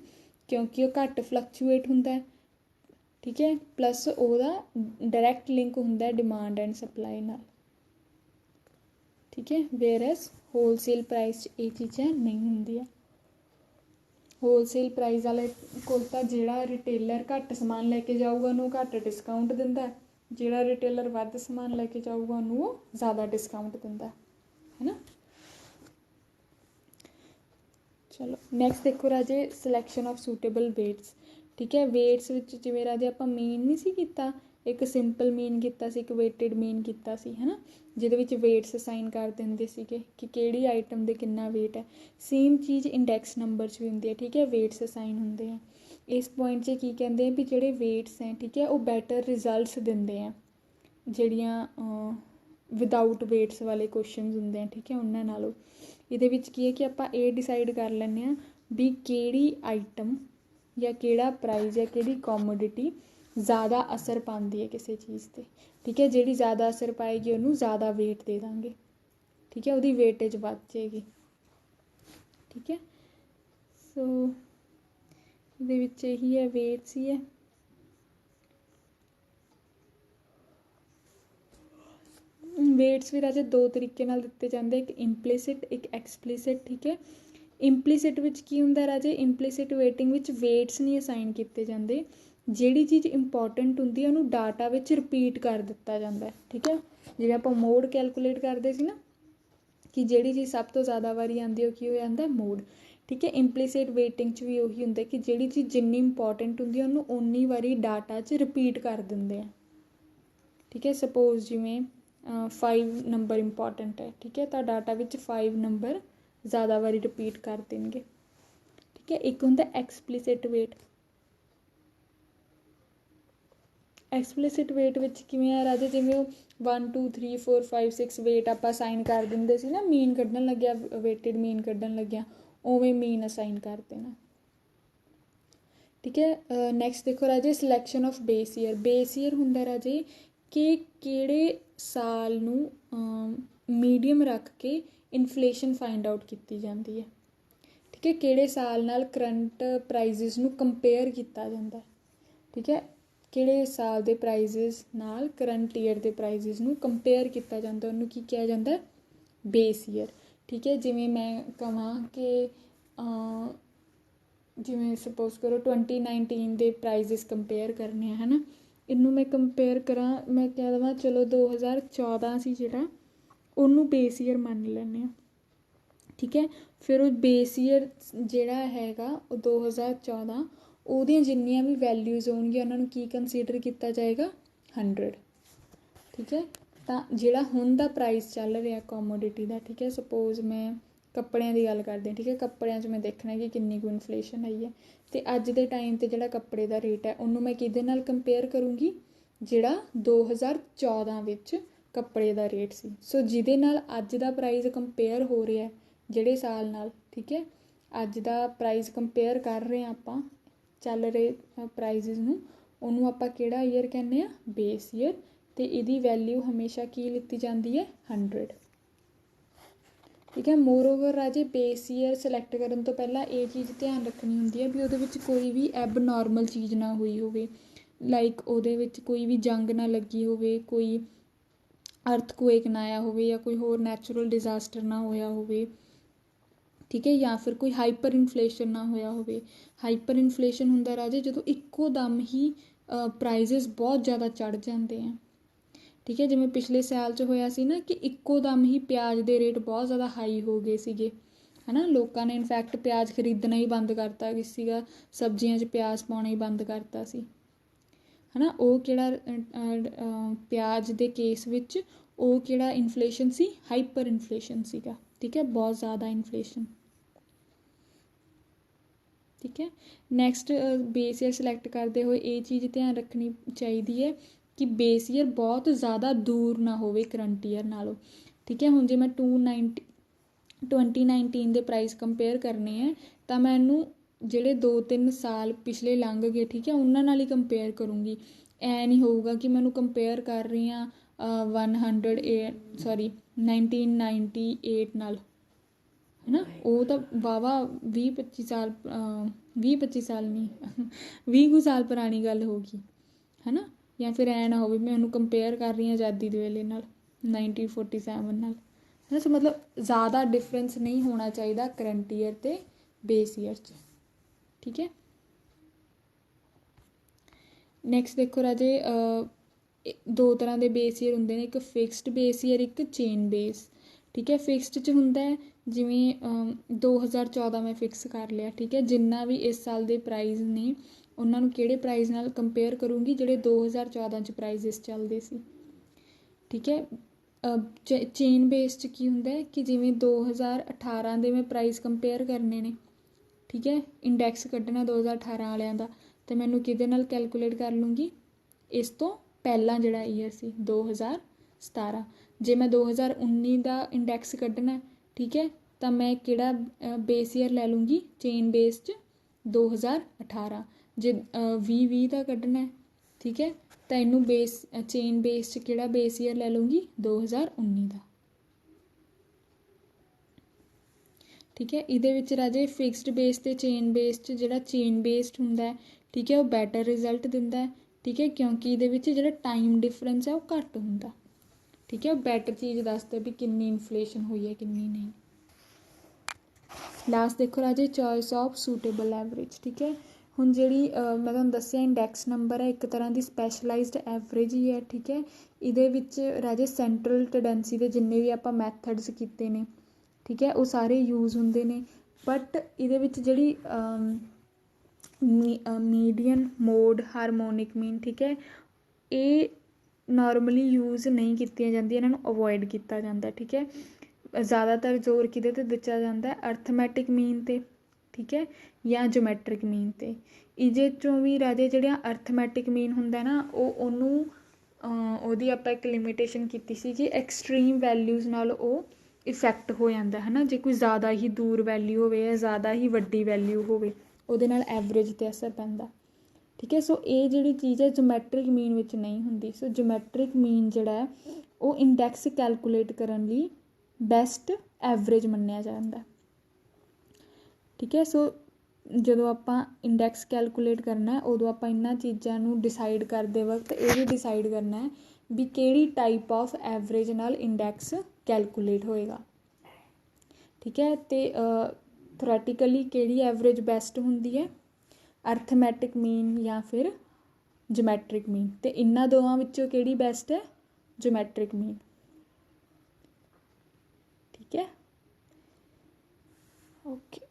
क्योंकि वो घट फ्लक्चुएट होंदा है। ठीक है। प्लस ਉਹਦਾ डायरैक्ट लिंक होंदा है डिमांड एंड सप्लाई नाल। ठीक है। वेयरएस होलसेल प्राइस ये चीज़ां नहीं होंदियां। होलसेल प्राइस वाले कोल तां जिहड़ा रिटेलर घट समान लैके जाऊगा उन्होंने घट डिस्काउंट दिंदा है, जिहड़ा रिटेलर वध समान लैके जाऊगा उन्होंने वो ज़्यादा डिस्काउंट दिंदा है ना। चलो नैक्सट देखो राजे, सिलैक्शन ऑफ सूटेबल वेट्स। ठीक है। वेट्स विच जिवें राजे आपां मीन नहीं सी कीता, एक सिंपल मीन कीता सी, एक वेटेड मीन कीता सी, है ना, जिहदे विच वेट्स असाइन कर दिंदे सीगे कि किहड़ी आइटम दे किन्ना वेट है। सेम चीज़ इंडैक्स नंबर च भी हुंदी है। ठीक है। वेट्स असाइन हुंदे हैं। इस पॉइंट 'च की कहंदे हैं भी जिहड़े वेट्स हैं, ठीक है, वो बैटर रिजल्ट्स दिंदे हैं जिहड़ियां विदाउट वेट्स वाले क्वेश्चन हुंदे हैं। ठीक है। उन्हां नालों ਇਹਦੇ ਵਿੱਚ ਕੀ ਹੈ कि ਆਪਾਂ ਇਹ डिसाइड कर ਲੈਂਦੇ ਹਾਂ भी ਕਿਹੜੀ आइटम या ਕਿਹੜਾ प्राइज़ या ਕਿਹੜੀ कॉमोडिटी ज़्यादा असर पाती है किसी चीज़ से। ठीक है। जिहड़ी ज़्यादा असर पाएगी उन्होंने ज़्यादा वेट दे देंगे। ठीक है। उसकी वेटेज बढ़ जाएगी। ठीक है। सो ਇਹਦੇ ਵਿੱਚ यही है, वेट्स ही है। वेट्स भी राजे दो तरीके नाल दिते जाते, एक इंपलीसिट, एक एक्सपलीसिट। ठीक है। इंपलीसिट विच की हुंदा राजे, इंपलीसिट वेटिंग विच वेट्स नहीं असाइन किए जाते, जिहड़ी चीज़ इंपॉर्टेंट हुंदी है उन्होंने डाटा विच रिपीट कर दिता जाता है। ठीक है। जिवें आपां मोड कैलकुलेट करते सी ना कि जिहड़ी चीज़ सब तो ज़्यादा वारी आती है की हो जाता है मोड। ठीक है। इंपलीसिट वेटिंग च भी उही हुंदा कि जिहड़ी चीज़ जिन्नी इंपॉर्टेंट हुंदी है उन्होंने उन्नी वारी डाटा च रिपीट कर दिंदे हैं। ठीक है। सपोज जिवें 5 नंबर इंपॉर्टेंट है, ठीक है, तो डाटा विच 5 नंबर ज़्यादा बारी रिपीट कर देंगे। ठीक है। एक होंदा एक्सपलीसिट वेट। एक्सपलीसिट वेट विच किवें आ राजे, जिवें 1 2 3 4 5 6 वेट आपां असाइन कर दिंदे सी ना, मीन कड्ढन लग्गिया, वेटेड मीन कड्ढन लग्गिया, उवें मीन असाइन कर देना। ठीक है। नैक्सट देखो राजे, selection of base year. Base year हुंदा राजे कि किहड़े साल नूं मीडियम रख के इनफ्लेशन फाइंड आउट की जाती है। ठीक है। किहड़े साल नाल करंट प्राइजिस नूं कंपेयर किया जाता है। ठीक है। किहड़े साल के प्राइजिस नाल करंट ईयर के प्राइजिस नूं कंपेयर किया जाता, उन्होंने की कहा जाता है? Base year. ठीक है। जिवें मैं कहां कि जिवें सपोज करो 2019 के प्राइजिस कंपेयर करने, है ना, इनू मैं कंपेयर करा, मैं कह देवां चलो 2014 सी जिहड़ा, उन्नू बेस ईयर मान लैंदे आ। ठीक है। फिर वो बेस ईयर जिहड़ा हैगा 2014, ਉਹਦੀਆਂ जिन्नियां भी वैल्यूज़ होणगियां उन्होंने की कंसीडर किया जाएगा? 100। ठीक है। तो जिहड़ा हुण दा प्राइस चल रहा कॉमोडिटी का, ठीक है, सपोज मैं कपड़ियां की गल करते हैं। ठीक है। कपड़ियां च मैं देखना कि किन्नी को इन्फ्लेशन आई है, तो अज के टाइम पर जिहड़ा कपड़े का रेट है उन्होंने मैं किहदे नाल कंपेयर करूँगी? जिहड़ा 2014 विच कपड़े का रेट सी। सो जिहदे नाल अज दा प्राइस कंपेयर हो रहा है जिहड़े साल नाल, ठीक है, अज दा प्राइस कंपेयर कर रहे हैं आपां चल रहे प्राइजिस नूं, उहनूं आपां किहड़ा ईयर कहने आ? Base year. तो इहदी वैल्यू हमेशा की लित्ती जाती है? 100। ठीक है। मोर ओवर राजे, बेस ईयर सिलैक्ट करन तो पहला ये चीज़ ध्यान रखनी होंदी है भी उहदे विच कोई भी एब नॉर्मल चीज़ ना हुई होवे। ਲਾਈਕ ਉਹਦੇ ਵਿੱਚ ਕੋਈ ਵੀ ਜੰਗ ਨਾ ਲੱਗੀ ਹੋਵੇ, ਕੋਈ ਅਰਥਕੁਏਕ ਨਾ ਆਇਆ ਹੋਵੇ, ਜਾਂ ਕੋਈ ਹੋਰ ਨੈਚੁਰਲ ਡਿਜ਼ਾਸਟਰ ਨਾ ਹੋਇਆ ਹੋਵੇ, ਠੀਕ ਹੈ, ਜਾਂ ਫਿਰ ਕੋਈ ਹਾਈਪਰ ਇਨਫਲੇਸ਼ਨ ਨਾ ਹੋਇਆ ਹੋਵੇ। ਹਾਈਪਰ ਇਨਫਲੇਸ਼ਨ ਹੁੰਦਾ ਰਾਜੇ ਜਦੋਂ ਇੱਕੋ ਦਮ ਹੀ ਪ੍ਰਾਈਜ਼ਸ ਬਹੁਤ ਜ਼ਿਆਦਾ ਚੜ੍ਹ ਜਾਂਦੇ ਆ, ਠੀਕ ਹੈ, ਜਿਵੇਂ ਪਿਛਲੇ ਸਾਲ 'ਚ ਹੋਇਆ ਸੀ ਨਾ ਕਿ ਇੱਕੋ ਦਮ ਹੀ ਪਿਆਜ਼ ਦੇ ਰੇਟ ਬਹੁਤ ਜ਼ਿਆਦਾ ਹਾਈ ਹੋ ਗਏ ਸੀਗੇ, ਹੈ ਨਾ। ਲੋਕਾਂ ਨੇ ਇਨਫੈਕਟ ਪਿਆਜ਼ ਖਰੀਦਣਾ ਹੀ ਬੰਦ ਕਰਤਾ ਸੀਗਾ, ਸਬਜ਼ੀਆਂ 'ਚ ਪਿਆਜ਼ ਪਾਉਣਾ ਹੀ ਬੰਦ ਕਰਤਾ ਸੀ, ਹੈ ਨਾ। ਉਹ ਕਿਹੜਾ ਪਿਆਜ਼ ਦੇ ਕੇਸ ਵਿੱਚ ਉਹ ਕਿਹੜਾ ਇਨਫਲੇਸ਼ਨ ਸੀ, ਹਾਈਪਰ ਇਨਫਲੇਸ਼ਨ ਸੀਗਾ, ਠੀਕ ਹੈ, ਬਹੁਤ ਜ਼ਿਆਦਾ ਇਨਫਲੇਸ਼ਨ, ਠੀਕ ਹੈ। ਨੈਕਸਟ ਬੇਸ ਈਅਰ ਸਿਲੈਕਟ ਕਰਦੇ ਹੋਏ ਇਹ ਚੀਜ਼ ਧਿਆਨ ਰੱਖਣੀ ਚਾਹੀਦੀ ਹੈ ਕਿ ਬੇਸ ਈਅਰ ਬਹੁਤ ਜ਼ਿਆਦਾ ਦੂਰ ਨਾ ਹੋਵੇ ਕਰੰਟ ਈਅਰ ਨਾਲੋਂ, ਠੀਕ ਹੈ। ਹੁਣ ਜੇ ਮੈਂ 2019 ਦੇ ਪ੍ਰਾਈਸ ਕੰਪੇਅਰ ਕਰਨੇ ਹੈ ਤਾਂ ਮੈਂ ਇਹਨੂੰ ਜਿਹੜੇ 2-3 ਸਾਲ ਪਿਛਲੇ ਲੰਘ ਗਏ, ਠੀਕ ਹੈ, ਉਹਨਾਂ ਨਾਲ ਹੀ ਕੰਪੇਅਰ ਕਰੂੰਗੀ। ਐ ਨਹੀਂ ਹੋਊਗਾ ਕਿ ਮੈਨੂੰ ਕੰਪੇਅਰ ਕਰ ਰਹੀ ਹਾਂ 1998 ਨਾਲ, ਹੈ ਨਾ। ਉਹ ਤਾਂ ਵਾਹਵਾ 20-25 ਸਾਲ 20-25 ਸਾਲ ਨਹੀਂ 20 ਕੁ ਸਾਲ ਪੁਰਾਣੀ ਗੱਲ ਹੋ ਗਈ, ਹੈ ਨਾ। ਜਾਂ ਫਿਰ ਐਂ ਨਾ ਹੋਵੇ ਮੈਂ ਉਹਨੂੰ ਕੰਪੇਅਰ ਕਰ ਰਹੀ ਹਾਂ ਆਜ਼ਾਦੀ ਦੇ ਵੇਲੇ ਨਾਲ 1947 ਨਾਲ, ਹੈ ਨਾ। ਸੋ ਮਤਲਬ ਜ਼ਿਆਦਾ ਡਿਫਰੈਂਸ ਨਹੀਂ ਹੋਣਾ ਚਾਹੀਦਾ ਕਰੰਟ ਈਅਰ ਅਤੇ ਬੇਸ ਈਅਰ 'ਚ, ਠੀਕ ਹੈ। ਨੈਕਸਟ ਦੇਖੋ ਰਾਜੇ, ਦੋ ਤਰ੍ਹਾਂ ਦੇ ਬੇਸ ਈਅਰ ਹੁੰਦੇ ਨੇ, ਇੱਕ ਫਿਕਸਡ ਬੇਸ ਈਅਰ, ਇੱਕ ਚੇਨ ਬੇਸ, ਠੀਕ ਹੈ। ਫਿਕਸਡ 'ਚ ਹੁੰਦਾ ਜਿਵੇਂ 2014 ਮੈਂ ਫਿਕਸ ਕਰ ਲਿਆ, ਠੀਕ ਹੈ। ਜਿੰਨਾ ਵੀ ਇਸ ਸਾਲ ਦੇ ਪ੍ਰਾਈਜ਼ ਨੇ ਉਹਨਾਂ ਨੂੰ ਕਿਹੜੇ ਪ੍ਰਾਈਜ਼ ਨਾਲ ਕੰਪੇਅਰ ਕਰੂੰਗੀ, ਜਿਹੜੇ 2014 'ਚ ਪ੍ਰਾਈਜ਼ਸ ਚੱਲਦੇ ਸੀ, ਠੀਕ ਹੈ। ਚੇਨ ਬੇਸ 'ਚ ਕੀ ਹੁੰਦਾ ਕਿ ਜਿਵੇਂ 2018 ਦੇ ਮੈਂ ਪ੍ਰਾਈਜ਼ ਕੰਪੇਅਰ ਕਰਨੇ ਨੇ, ਠੀਕ ਹੈ, ਇੰਡੈਕਸ ਕੱਢਣਾ 2018 ਵਾਲਿਆਂ ਦਾ, ਅਤੇ ਮੈਨੂੰ ਕਿਹਦੇ ਨਾਲ ਕੈਲਕੂਲੇਟ ਕਰ ਲੂੰਗੀ, ਇਸ ਤੋਂ ਪਹਿਲਾਂ ਜਿਹੜਾ ਈਅਰ ਸੀ 2017। ਜੇ ਮੈਂ 2019 ਦਾ ਇੰਡੈਕਸ ਕੱਢਣਾ, ਠੀਕ ਹੈ, ਤਾਂ ਮੈਂ ਕਿਹੜਾ ਬੇਸ ਈਅਰ ਲੈ ਲੂੰਗੀ ਚੇਨ ਬੇਸ 'ਚ 2018। ਜੇ 2020 ਦਾ ਕੱਢਣਾ, ਠੀਕ ਹੈ, ਤਾਂ ਇਹਨੂੰ ਚੇਨ ਬੇਸ 'ਚ ਕਿਹੜਾ ਬੇਸ ਈਅਰ ਲੈ ਲੂੰਗੀ 2019 ਦਾ, ਠੀਕ ਹੈ। ਇਹਦੇ ਵਿੱਚ ਰਾਜੇ ਫਿਕਸਡ ਬੇਸ ਅਤੇ ਚੇਨ ਬੇਸ 'ਚ ਜਿਹੜਾ ਚੇਨ ਬੇਸਡ ਹੁੰਦਾ, ਠੀਕ ਹੈ, ਉਹ ਬੈਟਰ ਰਿਜ਼ਲਟ ਦਿੰਦਾ, ਠੀਕ ਹੈ, ਕਿਉਂਕਿ ਇਹਦੇ ਵਿੱਚ ਜਿਹੜਾ ਟਾਈਮ ਡਿਫਰੈਂਸ ਹੈ ਉਹ ਘੱਟ ਹੁੰਦਾ, ਠੀਕ ਹੈ। ਬੈਟਰ ਚੀਜ਼ ਦੱਸਦਾ ਵੀ ਕਿੰਨੀ ਇਨਫਲੇਸ਼ਨ ਹੋਈ ਹੈ ਕਿੰਨੀ ਨਹੀਂ। ਲਾਸਟ ਦੇਖੋ ਰਾਜੇ, ਚੋਇਸ ਆਫ ਸੂਟੇਬਲ ਐਵਰੇਜ, ਠੀਕ ਹੈ। ਹੁਣ ਜਿਹੜੀ ਮੈਂ ਤੁਹਾਨੂੰ ਦੱਸਿਆ ਇੰਡੈਕਸ ਨੰਬਰ ਹੈ, ਇੱਕ ਤਰ੍ਹਾਂ ਦੀ ਸਪੈਸ਼ਲਾਈਜ਼ਡ ਐਵਰੇਜ ਹੀ ਹੈ, ਠੀਕ ਹੈ। ਇਹਦੇ ਵਿੱਚ ਰਾਜੇ ਸੈਂਟਰਲ ਟੈਂਡੈਂਸੀ ਦੇ ਜਿੰਨੇ ਵੀ ਆਪਾਂ ਮੈਥਡਸ ਕੀਤੇ ਨੇ, ਠੀਕ ਹੈ, ਉਹ ਸਾਰੇ ਯੂਜ਼ ਹੁੰਦੇ ਨੇ। ਬਟ ਇਹਦੇ ਵਿੱਚ ਜਿਹੜੀ ਮੀਡੀਅਨ, ਮੋਡ, ਹਾਰਮੋਨਿਕ ਮੀਨ, ਠੀਕ ਹੈ, ਇਹ ਨੋਰਮਲੀ ਯੂਜ਼ ਨਹੀਂ ਕੀਤੀਆਂ ਜਾਂਦੀਆਂ, ਇਹਨਾਂ ਨੂੰ ਅਵੋਇਡ ਕੀਤਾ ਜਾਂਦਾ, ਠੀਕ ਹੈ। ਜ਼ਿਆਦਾਤਰ ਜ਼ੋਰ ਕਿਹਦੇ 'ਤੇ ਦਿੱਤਾ ਜਾਂਦਾ, ਅਰਥਮੈਟਿਕ ਮੀਨ 'ਤੇ, ਠੀਕ ਹੈ, ਜਾਂ ਜਿਓਮੈਟਰਿਕ ਮੀਨ 'ਤੇ। ਇਹਦੇ 'ਚੋਂ ਵੀ ਰਾਜੇ ਜਿਹੜਾ ਅਰਥਮੈਟਿਕ ਮੀਨ ਹੁੰਦਾ ਨਾ ਉਹਦੀ ਆਪਾਂ ਇੱਕ ਲਿਮੀਟੇਸ਼ਨ ਕੀਤੀ ਸੀ ਕਿ ਐਕਸਟ੍ਰੀਮ ਵੈਲਿਊਜ਼ ਨਾਲ ਉਹ ਇਫੈਕਟ ਹੋ ਜਾਂਦਾ, ਹੈ ਨਾ। ਜੇ ਕੋਈ ਜ਼ਿਆਦਾ ਹੀ ਦੂਰ ਵੈਲਿਊ ਹੋਵੇ ਜਾਂ ਜ਼ਿਆਦਾ ਹੀ ਵੱਡੀ ਵੈਲਿਊ ਹੋਵੇ ਉਹਦੇ ਨਾਲ ਐਵਰੇਜ 'ਤੇ ਅਸਰ ਪੈਂਦਾ, ਠੀਕ ਹੈ। ਸੋ ਇਹ ਜਿਹੜੀ ਚੀਜ਼ ਹੈ ਜਿਓਮੈਟਰਿਕ ਮੀਨ ਵਿੱਚ ਨਹੀਂ ਹੁੰਦੀ। ਸੋ ਜਿਓਮੈਟਰਿਕ ਮੀਨ ਜਿਹੜਾ ਹੈ ਉਹ ਇੰਡੈਕਸ ਕੈਲਕੂਲੇਟ ਕਰਨ ਲਈ ਬੈਸਟ ਐਵਰੇਜ ਮੰਨਿਆ ਜਾਂਦਾ, ਠੀਕ ਹੈ। ਸੋ ਜਦੋਂ ਆਪਾਂ ਇੰਡੈਕਸ ਕੈਲਕੂਲੇਟ ਕਰਨਾ ਉਦੋਂ ਆਪਾਂ ਇਹਨਾਂ ਚੀਜ਼ਾਂ ਨੂੰ ਡਿਸਾਈਡ ਕਰਦੇ ਵਕਤ ਇਹ ਵੀ ਡਿਸਾਈਡ ਕਰਨਾ ਹੈ ਵੀ ਕਿਹੜੀ ਟਾਈਪ ਆਫ ਐਵਰੇਜ ਨਾਲ ਇੰਡੈਕਸ ਕੈਲਕੂਲੇਟ ਹੋਏਗਾ, ਠੀਕ ਹੈ। ਅਤੇ ਥਿਓਰੈਟੀਕਲੀ ਕਿਹੜੀ ਐਵਰੇਜ ਬੈਸਟ ਹੁੰਦੀ ਹੈ, ਅਰਥਮੈਟਿਕ ਮੀਨ ਜਾਂ ਫਿਰ ਜਿਓਮੈਟਰਿਕ ਮੀਨ, ਅਤੇ ਇਹਨਾਂ ਦੋਵਾਂ ਵਿੱਚੋਂ ਕਿਹੜੀ ਬੈਸਟ ਹੈ, ਜਿਓਮੈਟਰਿਕ ਮੀਨ, ਠੀਕ ਹੈ, ਓਕੇ।